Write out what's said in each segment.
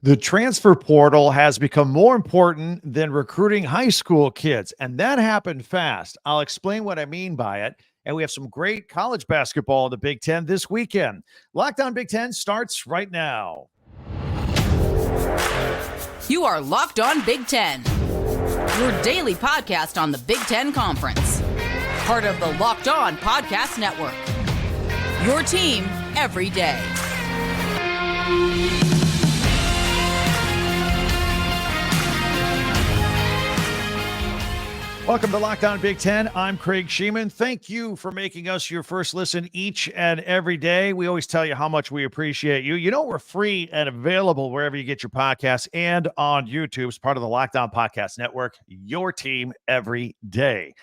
The transfer portal has become more important than recruiting high school kids, and that happened fast. I'll explain what I mean by it. And we have some great college basketball in the Big Ten this weekend. Locked On Big Ten starts right now. You are Locked On Big Ten, your daily podcast on the Big Ten Conference. Part of the Locked On Podcast Network. Your team every day. Welcome to Locked On Big Ten. I'm Craig Sheeman. Thank you for making us your first listen each and every day. We always tell you how much we appreciate you. You know we're free and available wherever you get your podcasts and on YouTube. It's part of the Locked On Podcast Network, your team every day.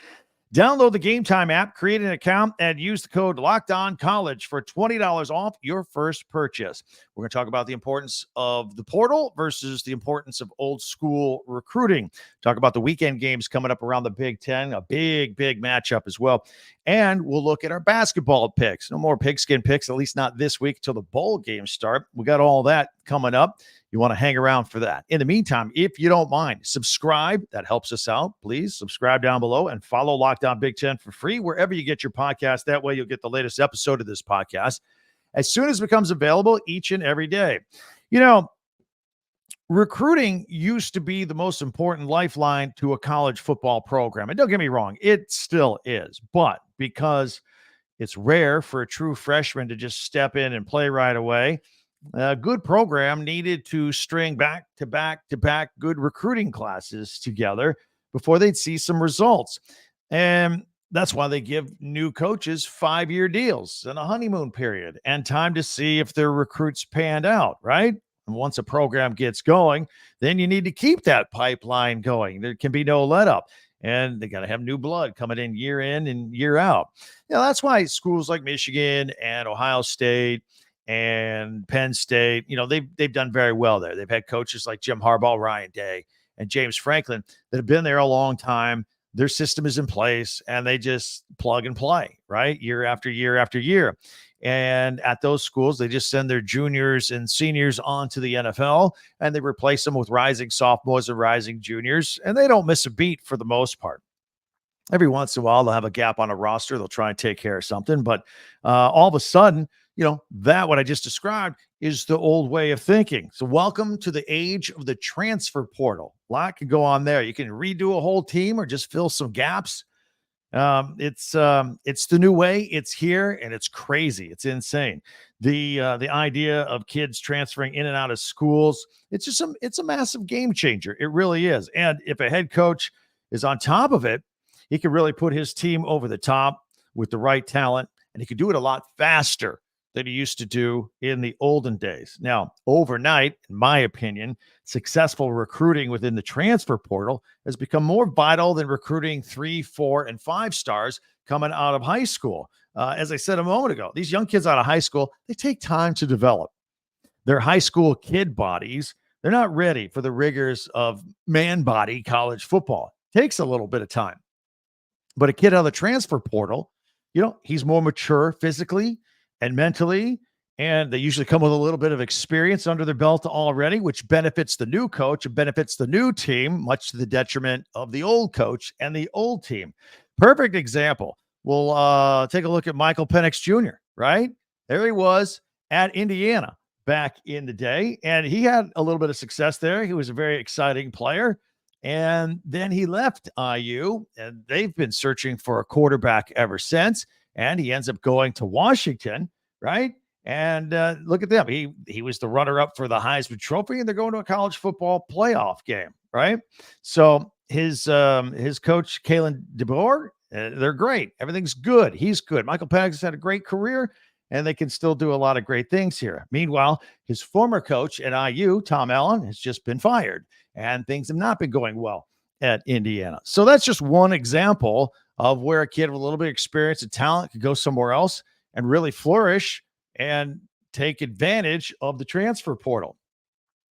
Download the Gametime app, create an account, and use the code LOCKEDONCollege for $20 off your first purchase. We're going to talk about the importance of the portal versus the importance of old school recruiting. Talk about the weekend games coming up around the Big Ten, a big matchup as well. And we'll look at our basketball picks. No more pigskin picks, at least not this week till the bowl games start. We got all that coming up. You want to hang around for that. In the meantime, if you don't mind, subscribe. That helps us out. Please subscribe down below and follow Locked On Big Ten for free wherever you get your podcast. That way you'll get the latest episode of this podcast as soon as it becomes available each and every day. You know, recruiting used to be the most important lifeline to a college football program. And don't get me wrong, it still is. But because it's rare for a true freshman to just step in and play right away, a good program needed to string back-to-back good recruiting classes together before they'd see some results. And that's why they give new coaches 5-year deals and a honeymoon period and time to see if their recruits panned out, right? And once a program gets going, then you need to keep that pipeline going. There can be no let up. And they got to have new blood coming in and year out. You know, that's why schools like Michigan and Ohio State and Penn State, you know, they've done very well there. They've had coaches like Jim Harbaugh, Ryan Day, and James Franklin that have been there a long time. Their system is in place, and they just plug and play, right? Year after year after year. And at those schools, they just send their juniors and seniors on to the NFL, and they replace them with rising sophomores and rising juniors, and they don't miss a beat for the most part. Every once in a while, they'll have a gap on a roster. They'll try and take care of something. But all of a sudden, you know, that what I just described is the old way of thinking. So welcome to the age of the transfer portal. A lot can go on there. You can redo a whole team or just fill some gaps. It's the new way. It's here, and it's crazy. It's insane. The idea of kids transferring in and out of schools, it's a massive game changer. It really is. And if a head coach is on top of it, he can really put his team over the top with the right talent, and he can do it a lot faster than he used to do in the olden days. Now, overnight, in my opinion, successful recruiting within the transfer portal has become more vital than recruiting 3, 4, and 5 stars coming out of high school. As I said a moment ago, these young kids out of high school, they take time to develop. Their high school kid bodies, they're not ready for the rigors of man body college football. It takes a little bit of time. But a kid out of the transfer portal, you know, he's more mature physically and mentally, and they usually come with a little bit of experience under their belt already, which benefits the new coach and benefits the new team, much to the detriment of the old coach and the old team. Perfect example. We'll take a look at Michael Penix Jr., right? There he was at Indiana back in the day, and he had a little bit of success there. He was a very exciting player, and then he left IU, and they've been searching for a quarterback ever since. And he ends up going to Washington, right? And look at them. He was the runner-up for the Heisman Trophy, and they're going to a college football playoff game, right? So his coach, Kalen DeBoer, they're great. Everything's good. He's good. Michael Penix has had a great career, and they can still do a lot of great things here. Meanwhile, his former coach at IU, Tom Allen, has just been fired, and things have not been going well at Indiana. So that's just one example of where a kid with a little bit of experience and talent could go somewhere else and really flourish and take advantage of the transfer portal.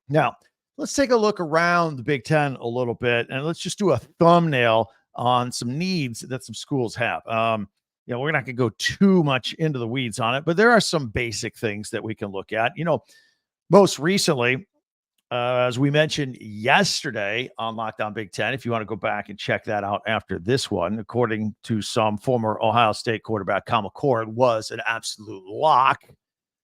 Now, let's take a look around the Big Ten a little bit, and let's just do a thumbnail on some needs that some schools have. You know, we're not going to go too much into the weeds on it, but there are some basic things that we can look at. You know, most recently, As we mentioned yesterday on Lockdown Big Ten, if you want to go back and check that out after this one, according to some former Ohio State quarterback, McCord was an absolute lock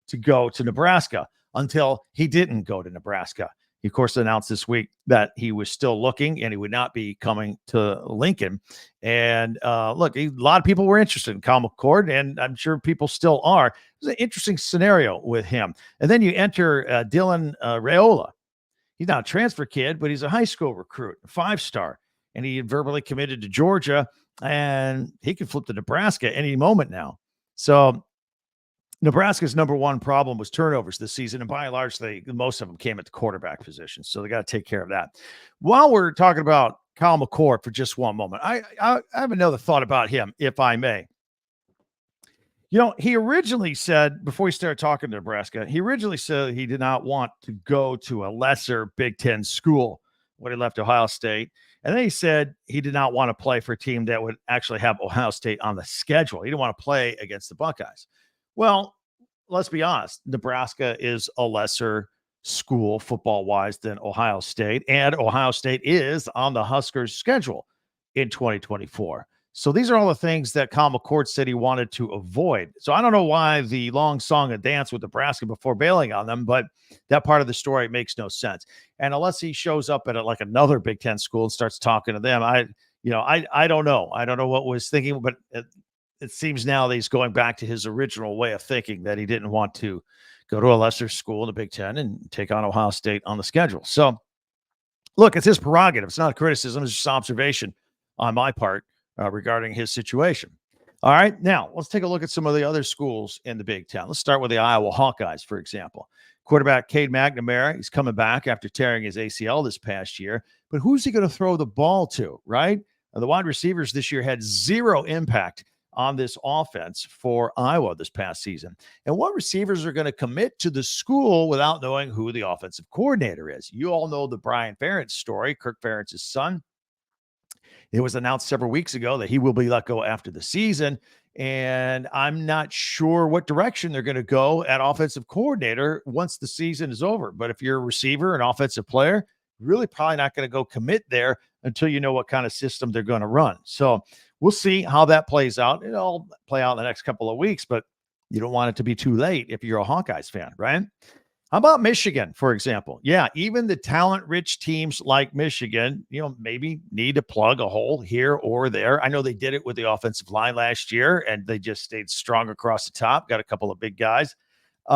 to go to Nebraska until he didn't go to Nebraska. He, of course, announced this week that he was still looking and he would not be coming to Lincoln. And look, a lot of people were interested in McCord, and I'm sure people still are. It's an interesting scenario with him. And then you enter Dylan Raiola. He's not a transfer kid, but he's a high school recruit, a 5-star, and he verbally committed to Georgia, and he could flip to Nebraska any moment now. So Nebraska's number one problem was turnovers this season, and by and large, most of them came at the quarterback position, so they got to take care of that. While we're talking about Kyle McCord for just one moment, I have another thought about him, if I may. You know, he originally said, before he started talking to Nebraska, he originally said he did not want to go to a lesser Big Ten school when he left Ohio State. And then he said he did not want to play for a team that would actually have Ohio State on the schedule. He didn't want to play against the Buckeyes. Well, let's be honest. Nebraska is a lesser school football-wise than Ohio State, and Ohio State is on the Huskers' schedule in 2024. So these are all the things that Kyle McCord said he wanted to avoid. So I don't know why the long song and dance with Nebraska before bailing on them, but that part of the story makes no sense. And unless he shows up at like another Big Ten school and starts talking to them, I don't know. I don't know what was thinking, but it seems now that he's going back to his original way of thinking, that he didn't want to go to a lesser school in the Big Ten and take on Ohio State on the schedule. So look, it's his prerogative. It's not a criticism. It's just observation on my part regarding his situation. All right, now let's take a look at some of the other schools in the Big Ten. Let's start with the Iowa Hawkeyes, for example. Quarterback Cade McNamara, he's coming back after tearing his ACL this past year. But who's he going to throw the ball to, right? The wide receivers this year had zero impact on this offense for Iowa this past season. And what receivers are going to commit to the school without knowing who the offensive coordinator is? You all know the Brian Ferentz story, Kirk Ferentz's son. It was announced several weeks ago that he will be let go after the season, and I'm not sure what direction they're going to go at offensive coordinator once the season is over. But if you're a receiver, an offensive player, really probably not going to go commit there until you know what kind of system they're going to run. So we'll see how that plays out. It'll play out in the next couple of weeks, but you don't want it to be too late if you're a Hawkeyes fan, right? How about Michigan, for example? Yeah, even the talent-rich teams like Michigan, maybe need to plug a hole here or there. I know they did it with the offensive line last year, and they just stayed strong across the top, got a couple of big guys. They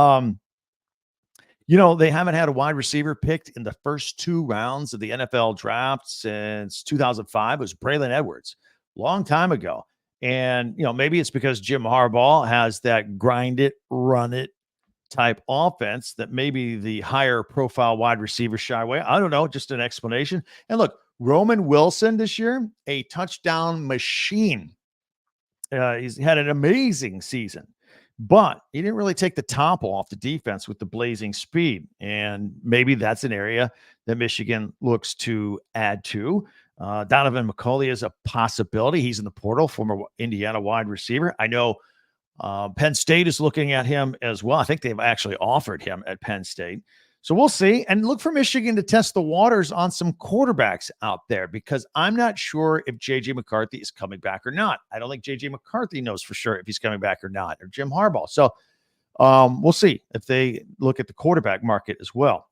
haven't had a wide receiver picked in the first 2 rounds of the NFL draft since 2005. It was Braylon Edwards, long time ago. And, maybe it's because Jim Harbaugh has that grind it, run it type offense that maybe the higher profile wide receiver shy away. I don't know, just an explanation. And look, Roman Wilson this year, a touchdown machine. He's had an amazing season, but he didn't really take the top off the defense with the blazing speed. And maybe that's an area that Michigan looks to add to. Donovan McCulley is a possibility. He's in the portal, former Indiana wide receiver. I know Penn State is looking at him as well. I think they've actually offered him at Penn State. So we'll see. And look for Michigan to test the waters on some quarterbacks out there, because I'm not sure if J.J. McCarthy is coming back or not. I don't think J.J. McCarthy knows for sure if he's coming back or not, or Jim Harbaugh. So we'll see if they look at the quarterback market as well.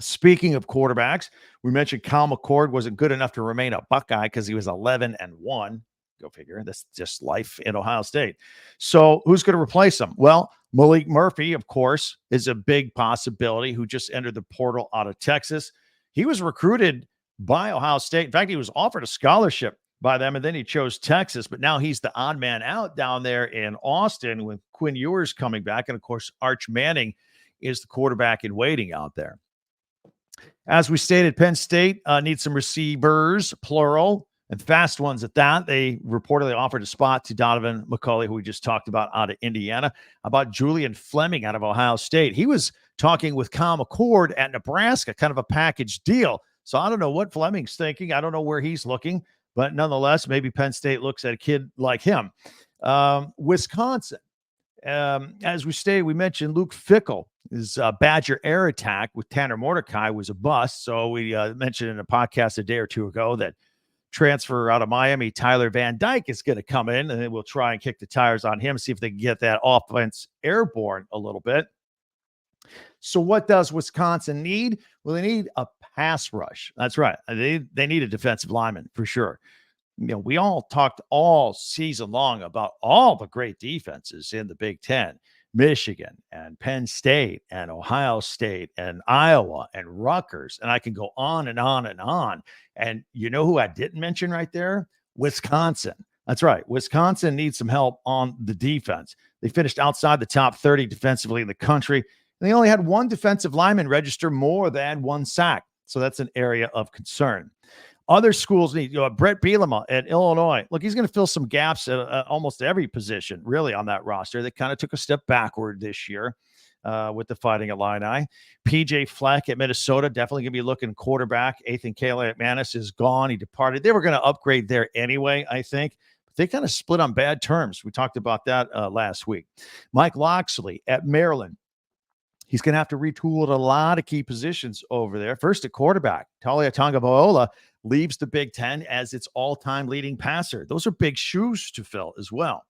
Speaking of quarterbacks, we mentioned Kyle McCord wasn't good enough to remain a Buckeye because he was 11-1. Go figure. That's just life in Ohio State. So who's going to replace him? Well, Malik Murphy, of course, is a big possibility, who just entered the portal out of Texas. He was recruited by Ohio State. In fact, he was offered a scholarship by them, and then he chose Texas. But now he's the odd man out down there in Austin with Quinn Ewers coming back. And, of course, Arch Manning is the quarterback in waiting out there. As we stated, Penn State needs some receivers, plural, and fast ones at that. They reportedly offered a spot to Donovan McCulley, who we just talked about, out of Indiana. How about Julian Fleming out of Ohio State? He was talking with Kyle McCord at Nebraska, kind of a package deal. So I don't know what Fleming's thinking. I don't know where he's looking, but nonetheless, maybe Penn State looks at a kid like him. Wisconsin, as we stated, we mentioned Luke Fickell His Badger air attack with Tanner Mordecai was a bust. So we mentioned in a podcast a day or two ago that transfer out of Miami, Tyler Van Dyke, is going to come in, and then we'll try and kick the tires on him, see if they can get that offense airborne a little bit. So what does Wisconsin need? Well, they need a pass rush. That's right. They need a defensive lineman for sure. We all talked all season long about all the great defenses in the Big Ten. Michigan and Penn State and Ohio State and Iowa and Rutgers. And I can go on and on and on. And you know who I didn't mention right there? Wisconsin. That's right. Wisconsin needs some help on the defense. They finished outside the top 30 defensively in the country. And they only had one defensive lineman register more than one sack. So that's an area of concern. Other schools need, Brett Bielema at Illinois. Look, he's going to fill some gaps at almost every position, really, on that roster. They kind of took a step backward this year with the Fighting Illini. PJ Fleck at Minnesota, definitely going to be looking quarterback. Ethan Kaliakmanis is gone. He departed. They were going to upgrade there anyway, I think. But they kind of split on bad terms. We talked about that last week. Mike Loxley at Maryland. He's going to have to retool at a lot of key positions over there. First at quarterback, Talia Tagovailoa leaves the Big Ten as its all-time leading passer. Those are big shoes to fill as well.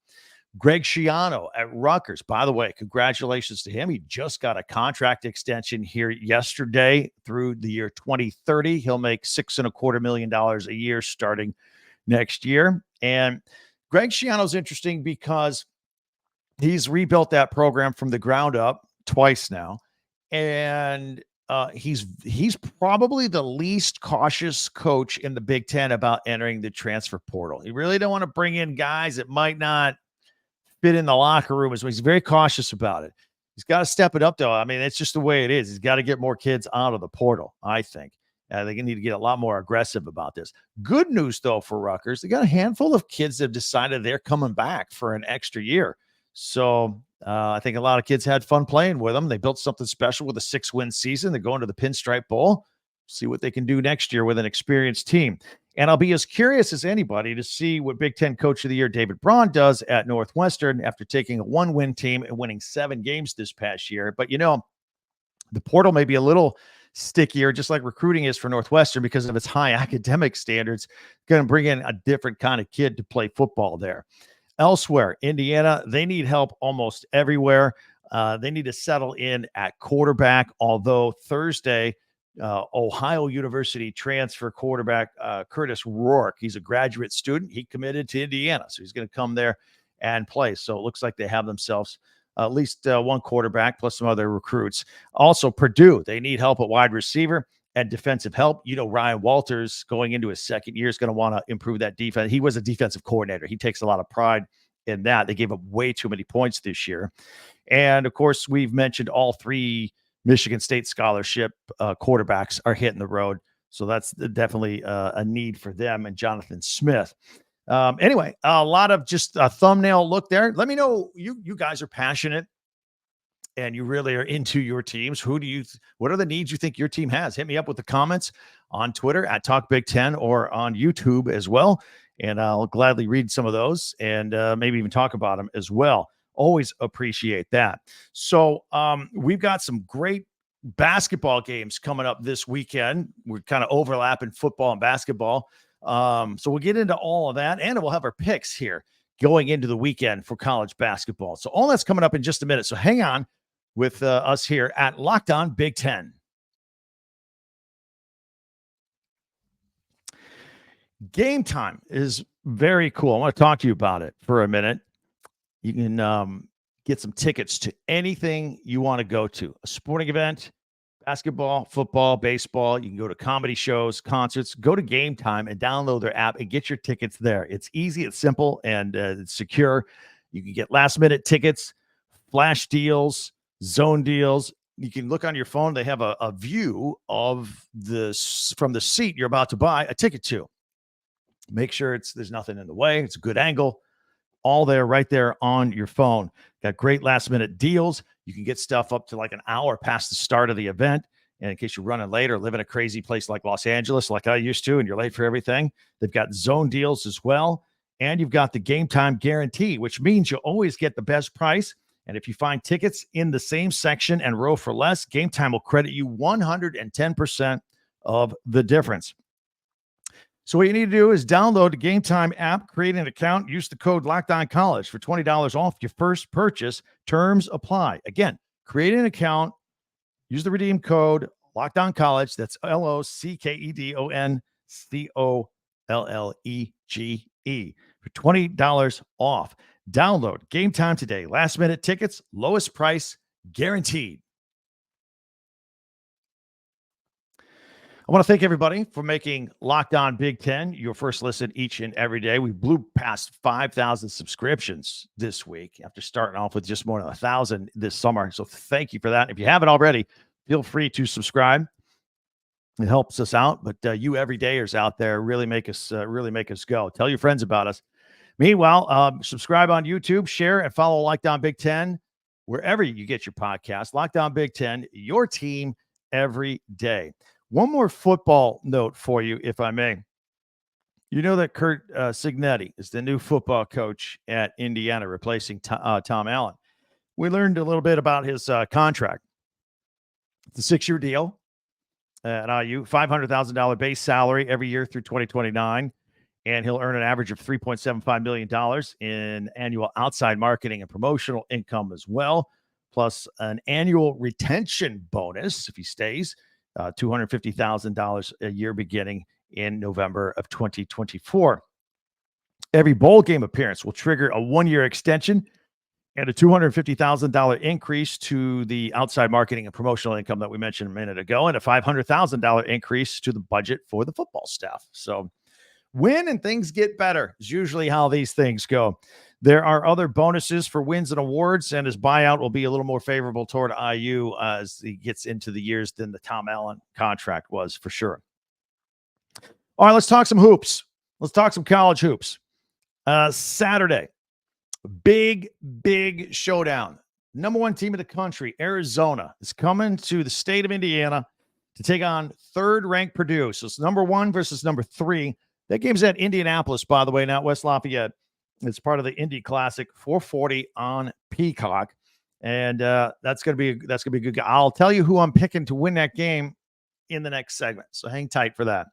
Greg Schiano at Rutgers. By the way, congratulations to him. He just got a contract extension here yesterday through the year 2030. He'll make $6.25 million a year starting next year. And Greg Schiano's interesting because he's rebuilt that program from the ground up twice now. And he's probably the least cautious coach in the Big Ten about entering the transfer portal. He really don't want to bring in guys that might not fit in the locker room. He's very cautious about it. He's got to step it up, though. I mean, it's just the way it is. He's got to get more kids out of the portal, I think. They need to get a lot more aggressive about this. Good news, though, for Rutgers. They got a handful of kids that have decided they're coming back for an extra year. So I think a lot of kids had fun playing with them. They built something special with a 6-win season. They're going to the Pinstripe Bowl. See what they can do next year with an experienced team. And I'll be as curious as anybody to see what Big Ten Coach of the Year David Braun does at Northwestern after taking a 1-win team and winning 7 games this past year. But, the portal may be a little stickier, just like recruiting is for Northwestern because of its high academic standards. Going to bring in a different kind of kid to play football there. Elsewhere, Indiana, they need help almost everywhere. They need to settle in at quarterback, although Thursday, Ohio University transfer quarterback Curtis Rourke, he's a graduate student. He committed to Indiana, so he's going to come there and play. So it looks like they have themselves at least one quarterback plus some other recruits. Also, Purdue, they need help at wide receiver and defensive help. Ryan Walters going into his second year is going to want to improve that defense. He was a defensive coordinator. He takes a lot of pride in that. They gave up way too many points this year. And of course, we've mentioned all 3 Michigan State scholarship quarterbacks are hitting the road. So that's definitely a need for them and Jonathan Smith. Anyway, a lot of just a thumbnail look there. Let me know you guys are passionate and you really are into your teams. What are the needs you think your team has? Hit me up with the comments on Twitter at Talk Big Ten or on YouTube as well. And I'll gladly read some of those and maybe even talk about them as well. Always appreciate that. So we've got some great basketball games coming up this weekend. We're kind of overlapping football and basketball. So we'll get into all of that and we'll have our picks here going into the weekend for college basketball. So all that's coming up in just a minute. So hang on with us here at Locked On Big Ten. Gametime is very cool. I want to talk to you about it for a minute. You can get some tickets to anything you want to go to, a sporting event, basketball, football, baseball. You can go to comedy shows, concerts. Go to Gametime and download their app and get your tickets there. It's easy, it's simple, and it's secure. You can get last-minute tickets, flash deals, zone deals. You can look on your phone. They have a view of from the seat you're about to buy a ticket to. Make sure there's nothing in the way. It's a good angle. All there, right there on your phone. Got great last-minute deals. You can get stuff up to like an hour past the start of the event. And in case you're running late or live in a crazy place like Los Angeles, like I used to, and you're late for everything, they've got zone deals as well. And you've got the Gametime guarantee, which means you always get the best price And if you find tickets in the same section and row for less, Gametime will credit you 110% of the difference. So what you need to do is download the Gametime app, create an account, use the code LOCKEDONCollege for $20 off your first purchase. Terms apply. Again, create an account, use the redeem code LOCKEDONCollege. That's LOCKEDONCOLLEGE for $20 off. Download Gametime today. Last minute tickets, lowest price guaranteed. I want to thank everybody for making Locked On Big Ten your first listen each and every day. We blew past 5,000 subscriptions this week after starting off with just more than 1,000 this summer. So thank you for that. If you haven't already, feel free to subscribe. It helps us out, but you everydayers out there really make us go. Tell your friends about us. Meanwhile, subscribe on YouTube, share, and follow Locked On Big Ten wherever you get your podcast. Locked On Big Ten, your team every day. One more football note for you, if I may. You know that Kurt Cignetti is the new football coach at Indiana, replacing Tom Allen. We learned a little bit about his contract. It's a 6-year deal at IU, $500,000 base salary every year through 2029, and he'll earn an average of $3.75 million in annual outside marketing and promotional income as well, plus an annual retention bonus if he stays. $250,000 a year beginning in November of 2024. Every bowl game appearance will trigger a 1-year extension and a $250,000 increase to the outside marketing and promotional income that we mentioned a minute ago, and a $500,000 increase to the budget for the football staff. So win and things get better is usually how these things go. There are other bonuses for wins and awards, and his buyout will be a little more favorable toward IU as he gets into the years than the Tom Allen contract was, for sure. All right, let's talk some hoops. Let's talk some college hoops. Saturday, big showdown. Number 1 team in the country, Arizona, is coming to the state of Indiana to take on third-ranked Purdue. So it's number 1 versus number 3. That game's at Indianapolis, by the way, not West Lafayette. It's part of the Indy Classic, 4:40 on Peacock, and that's gonna be a good. I'll tell you who I'm picking to win that game in the next segment. So hang tight for that.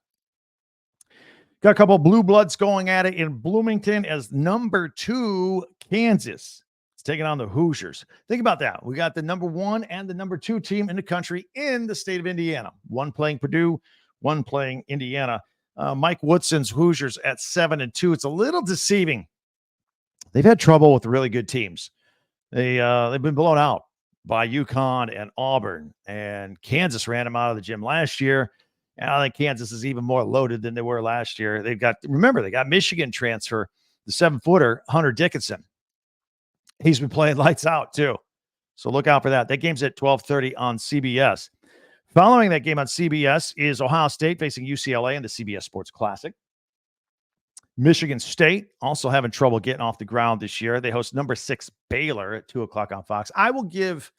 Got a couple of blue bloods going at it in Bloomington as number 2 Kansas is taking on the Hoosiers. Think about that. We got the number 1 and the number 2 team in the country in the state of Indiana. One playing Purdue, one playing Indiana. Mike Woodson's Hoosiers at 7-2. It's a little deceiving. They've had trouble with really good teams. They've been blown out by UConn and Auburn, and Kansas ran them out of the gym last year. And I think Kansas is even more loaded than they were last year. They got Michigan transfer, the 7-footer, Hunter Dickinson. He's been playing lights out too. So look out for that. That game's at 12:30 on CBS. Following that game on CBS is Ohio State facing UCLA in the CBS Sports Classic. Michigan State also having trouble getting off the ground this year. They host number 6 Baylor at 2:00 on Fox. I will give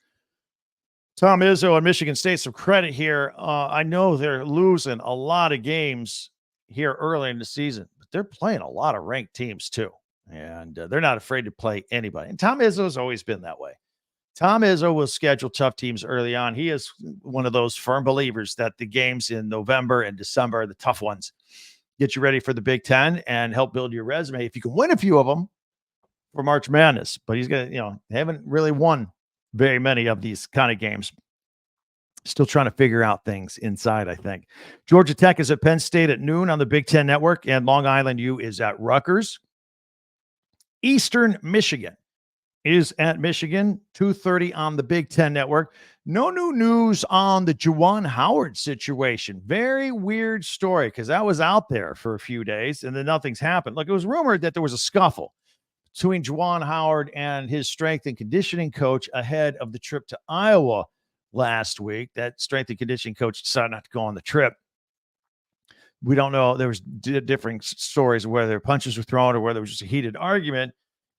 Tom Izzo and Michigan State some credit here. I know they're losing a lot of games here early in the season, but they're playing a lot of ranked teams too. And they're not afraid to play anybody. And Tom Izzo has always been that way. Tom Izzo will schedule tough teams early on. He is one of those firm believers that the games in November and December are the tough ones. Get you ready for the Big Ten and help build your resume. If you can win a few of them for March Madness, but he's going to, they haven't really won very many of these kind of games. Still trying to figure out things inside, I think. Georgia Tech is at Penn State at noon on the Big Ten Network, and Long Island U is at Rutgers. Eastern Michigan is at Michigan, 2:30 on the Big Ten Network. No new news on the Juwan Howard situation. Very weird story because that was out there for a few days and then nothing's happened. Look, it was rumored that there was a scuffle between Juwan Howard and his strength and conditioning coach ahead of the trip to Iowa last week. That strength and conditioning coach decided not to go on the trip. We don't know. There was differing stories of whether punches were thrown or whether it was just a heated argument.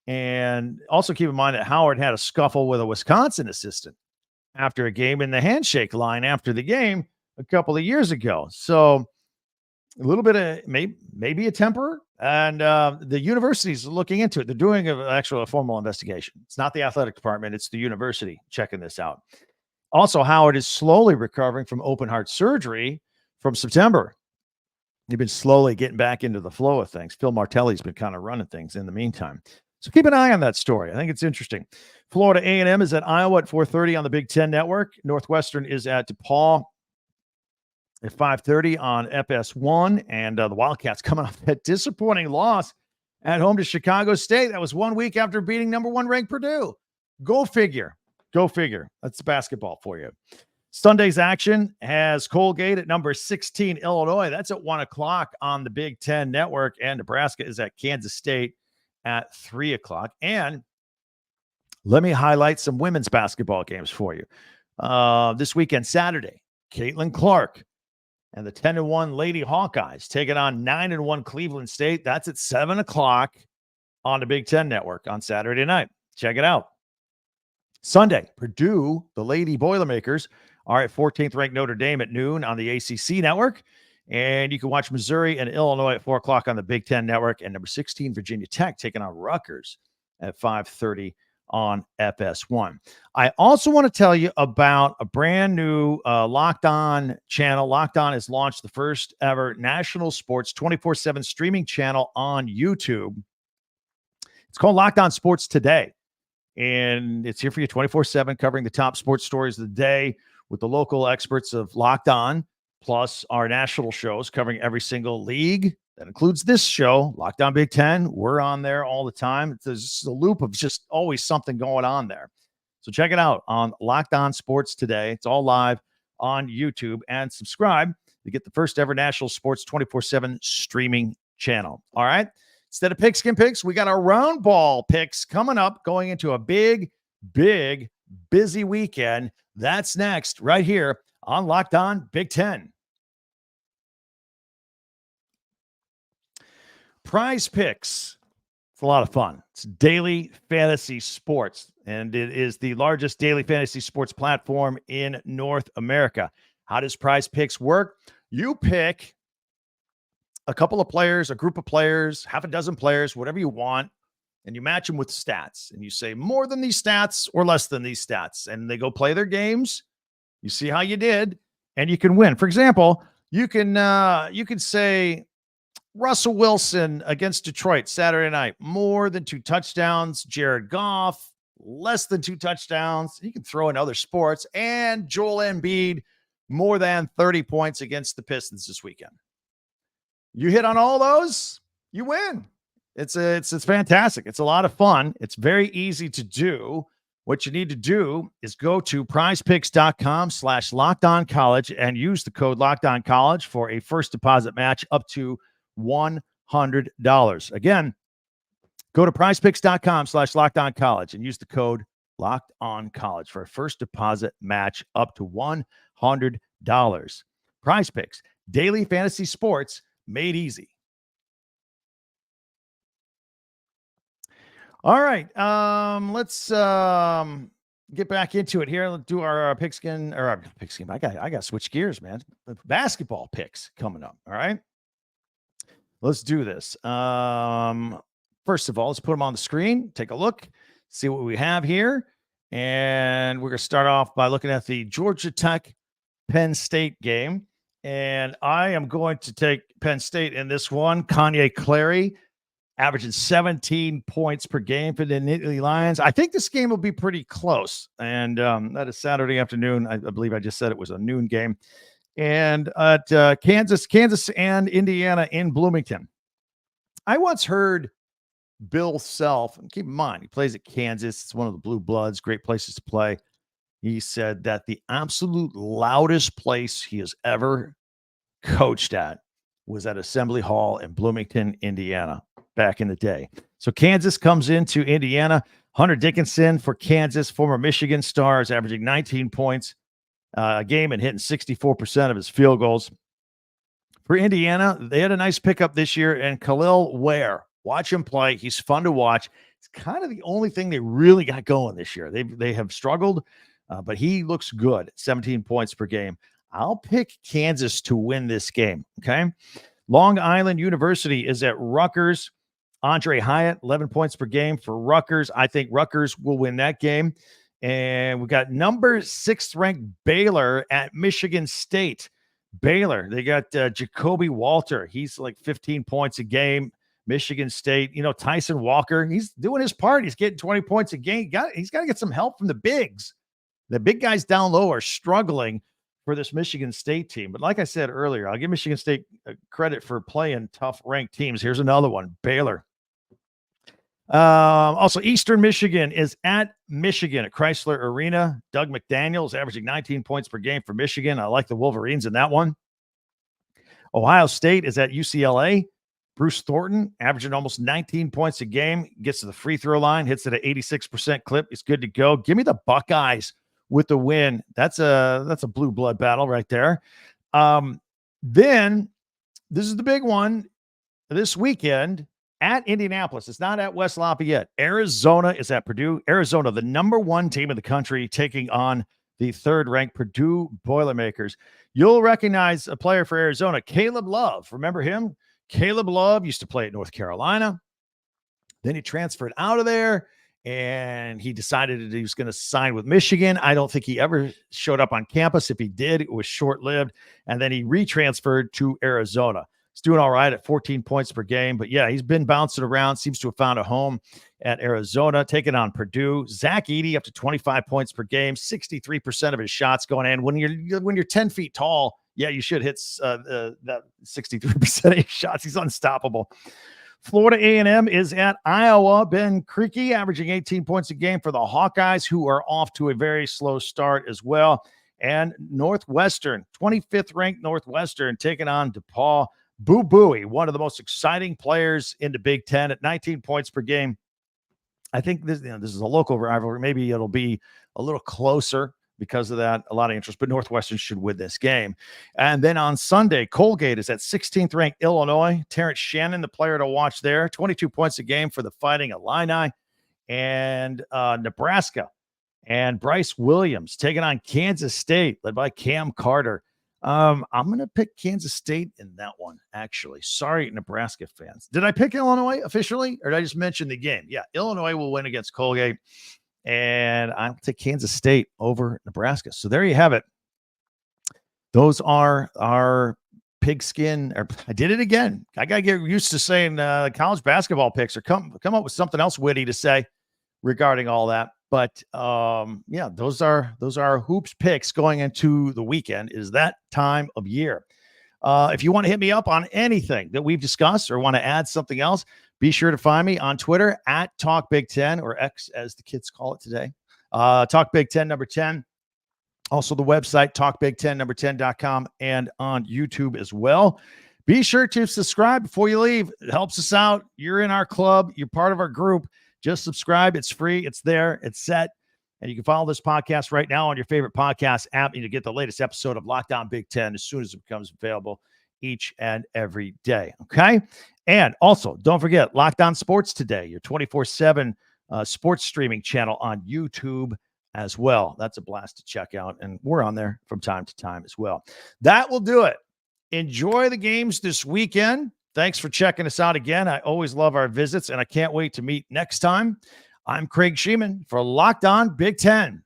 And also keep in mind that Howard had a scuffle with a Wisconsin assistant after a game in the handshake line after the game a couple of years ago. So a little bit of maybe a temper, and the university's looking into it. They're doing a formal investigation. It's not the athletic department; it's the university checking this out. Also, Howard is slowly recovering from open heart surgery from September. He's been slowly getting back into the flow of things. Phil Martelli's been kind of running things in the meantime. So keep an eye on that story. I think it's interesting. Florida A&M is at Iowa at 4:30 on the Big Ten Network. Northwestern is at DePaul at 5:30 on FS1. And the Wildcats coming off that disappointing loss at home to Chicago State. That was 1 week after beating number 1 ranked Purdue. Go figure. Go figure. That's basketball for you. Sunday's action has Colgate at number 16, Illinois. That's at 1 o'clock on the Big Ten Network. And Nebraska is at Kansas State at 3 o'clock. And let me highlight some women's basketball games for you. This weekend, Saturday, Caitlin Clark and the 10-1 Lady Hawkeyes taking on 9-1 Cleveland State. That's at 7 o'clock on the Big Ten Network on Saturday night. Check it out. Sunday, Purdue, the Lady Boilermakers, are at 14th ranked Notre Dame at noon on the ACC Network. And you can watch Missouri and Illinois at 4 o'clock on the Big Ten Network. And number 16, Virginia Tech, taking on Rutgers at 5:30 on FS1. I also want to tell you about a brand new Locked On channel. Locked On has launched the first ever national sports 24/7 streaming channel on YouTube. It's called Locked On Sports Today. And it's here for you 24/7, covering the top sports stories of the day with the local experts of Locked On, plus our national shows covering every single league. That includes this show, Locked On Big Ten. We're on there all the time. There's a loop of just always something going on there. So check it out on Locked On Sports Today. It's all live on YouTube. And subscribe to get the first ever national sports 24/7 streaming channel. All right? Instead of pigskin picks, we got our round ball picks coming up, going into a big, busy weekend. That's next right here on Locked On Big Ten. Prize Picks. It's a lot of fun. It's daily fantasy sports, and it is the largest daily fantasy sports platform in North America. How does Prize Picks work? You pick a couple of players, a group of players, half a dozen players, whatever you want, and you match them with stats. And you say more than these stats or less than these stats. And they go play their games. You see how you did, and you can win. For example, you can say Russell Wilson against Detroit Saturday night, more than 2 touchdowns. Jared Goff, less than 2 touchdowns. You can throw in other sports. And Joel Embiid, more than 30 points against the Pistons this weekend. You hit on all those, you win. It's fantastic. It's a lot of fun. It's very easy to do. What you need to do is go to prizepicks.com/lockedoncollege and use the code LockedOnCollege for a first deposit match up to $100. Again, go to prizepicks.com/lockedoncollege and use the code LockedOnCollege for a first deposit match up to $100. Prize Picks, daily fantasy sports made easy. All right. Let's get back into it here. Let's do our pigskin. I got to switch gears, man. Basketball picks coming up. All right. Let's do this. First of all, let's put them on the screen. Take a look. See what we have here. And we're going to start off by looking at the Georgia Tech Penn State game. And I am going to take Penn State in this one. Kanye Clary averaging 17 points per game for the Nittany Lions. I think this game will be pretty close. And that is Saturday afternoon. I believe I just said it was a noon game. And at Kansas and Indiana in Bloomington. I once heard Bill Self, and keep in mind, he plays at Kansas. It's one of the blue bloods, great places to play. He said that the absolute loudest place he has ever coached at was at Assembly Hall in Bloomington, Indiana, back in the day. So Kansas comes into Indiana. Hunter Dickinson for Kansas, former Michigan star, is averaging 19 points a game and hitting 64% of his field goals. For Indiana, they had a nice pickup this year, and Khalil Ware. Watch him play. He's fun to watch. It's kind of the only thing they really got going this year. They have struggled, but he looks good. 17 points per game. I'll pick Kansas to win this game, okay? Long Island University is at Rutgers. Andre Hyatt, 11 points per game for Rutgers. I think Rutgers will win that game. And we got number 6th ranked Baylor at Michigan State. Baylor, they got Jacoby Walter. He's like 15 points a game. Michigan State, Tyson Walker, he's doing his part. He's getting 20 points a game. He's got to get some help from the bigs. The big guys down low are struggling for this Michigan State team. But like I said earlier, I'll give Michigan State credit for playing tough ranked teams. Here's another one, Baylor. Also, Eastern Michigan is at Michigan at Chrysler Arena. Doug McDaniels averaging 19 points per game for Michigan. I like the Wolverines in that one. Ohio State is at UCLA. Bruce Thornton averaging almost 19 points a game. Gets to the free throw line, hits it at 86% clip. He's good to go. Give me the Buckeyes with the win. That's a blue blood battle right there. Then this is the big one this weekend. At Indianapolis. It's not at West Lafayette. Arizona is at Purdue. Arizona, the number 1 team in the country, taking on the 3rd-ranked Purdue Boilermakers. You'll recognize a player for Arizona, Caleb Love. Remember him? Caleb Love used to play at North Carolina. Then he transferred out of there, and he decided that he was going to sign with Michigan. I don't think he ever showed up on campus. If he did, it was short-lived. And then he retransferred to Arizona. He's doing all right at 14 points per game. But, yeah, he's been bouncing around, seems to have found a home at Arizona, taking on Purdue. Zach Edey up to 25 points per game, 63% of his shots going in. When you're 10 feet tall, yeah, you should hit that 63% of his shots. He's unstoppable. Florida A&M is at Iowa. Ben Creaky averaging 18 points a game for the Hawkeyes, who are off to a very slow start as well. And Northwestern, 25th ranked Northwestern, taking on DePaul. Boo Buie, one of the most exciting players in the Big Ten at 19 points per game. I think this is a local rivalry. Maybe it'll be a little closer because of that. A lot of interest, but Northwestern should win this game. And then on Sunday, Colgate is at 16th ranked Illinois. Terrence Shannon, the player to watch there, 22 points a game for the Fighting Illini. And Nebraska and Bryce Williams taking on Kansas State, led by Cam Carter. I'm going to pick Kansas State in that one, actually. Sorry, Nebraska fans. Did I pick Illinois officially, or did I just mention the game? Yeah, Illinois will win against Colgate, and I'll take Kansas State over Nebraska. So there you have it. Those are our pigskin. I did it again. I got to get used to saying college basketball picks, or come up with something else witty to say regarding all that. But yeah, those are our hoops picks going into the weekend. Is that time of year? If you want to hit me up on anything that we've discussed or want to add something else, be sure to find me on Twitter at Talk Big Ten, or X as the kids call it today. Talk Big Ten number 10. Also the website talkbig10number10.com, and on YouTube as well. Be sure to subscribe before you leave. It helps us out. You're in our club. You're part of our group. Just subscribe. It's free. It's there. It's set. And you can follow this podcast right now on your favorite podcast app, and you get the latest episode of Locked On Big Ten as soon as it becomes available each and every day. Okay? And also, don't forget, Locked On Sports Today, your 24/7 sports streaming channel on YouTube as well. That's a blast to check out, and we're on there from time to time as well. That will do it. Enjoy the games this weekend. Thanks for checking us out again. I always love our visits, and I can't wait to meet next time. I'm Craig Sheeman for Locked On Big Ten.